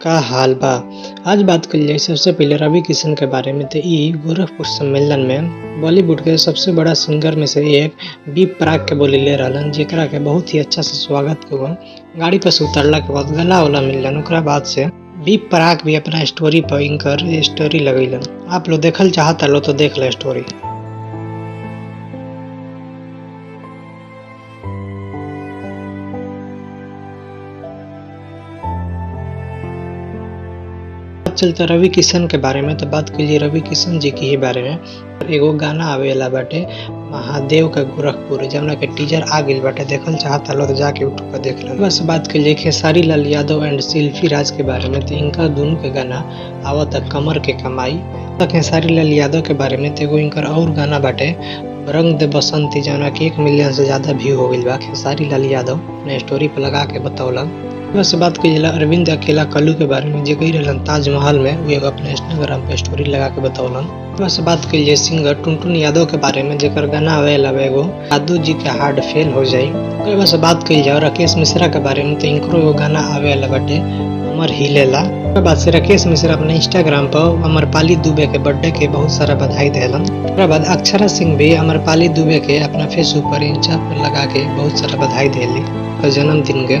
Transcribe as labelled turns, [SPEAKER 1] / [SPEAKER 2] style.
[SPEAKER 1] का हाल बा। आज बात कइल जाई सबसे पहिले रवि किशन के बारे में। ई गोरखपुर सम्मेलन में बॉलीवुड के सबसे बड़ा सिंगर में से एक बी प्राक के बोलीले रहलन, जेकरा के बहुत ही अच्छा से स्वागत के गाड़ी पर से उतरला के बाद गला वाला मिललन। ओकरा बाद से बी प्राक भी अपना स्टोरी पर इनकर स्टोरी लगैलन। आप लोग देखल चाहता लो तो देख लो स्टोरी। चलता रवि किशन के बारे में तो बात करिए रवि किशन जी के ही बारे में। एगो गाना आवेला बाटे महादेव का गोरखपुर, जमना के टीजर आ गइल बाटे। देखल चाहता लो तो जाके यूट्यूब पर देख लो। बस बात करिए खेसारी लाल यादव एंड शिल्पी राज के बारे में। तो इनका दोनों के गाना आवत कमर के कमाई। तो खेसारी लाल यादव के बारे में तो एगो इनकर और गाना बाटे रंग दे बसंती, जौना कि 1 मिलियन से ज्यादा व्यू हो गइल बा। खेसारी लाल यादव अपने स्टोरी पर लगा के बतौलन। बस बात कइला अरविंद अकेला कल्लू के बारे में, जे गई रहलन ताजमहल में, वो एगो अपने इंस्टाग्राम पे स्टोरी लगा के बतौलन। बस बात कइले सिंगर टुनटुन यादव के बारे में, जेकर गाना आवेला एगो यादव जी के हार्ट फेल हो जाई। बस बात कइल जाओ राकेश मिश्रा के बारे में। तो इनकरो एगो गाना आवेला बाटे अमर हिलेला। बाद से राकेश मिश्रा अपने इंस्टाग्राम पर अमरपाली दुबे के बर्थडे के बहुत सारा बधाई देलन। ओकरा बाद अक्षरा सिंह भी अमरपाली दुबे के अपना फेसबुक पर इंस्टा पर लगा के बहुत सारा बधाई देली जन्मदिन के।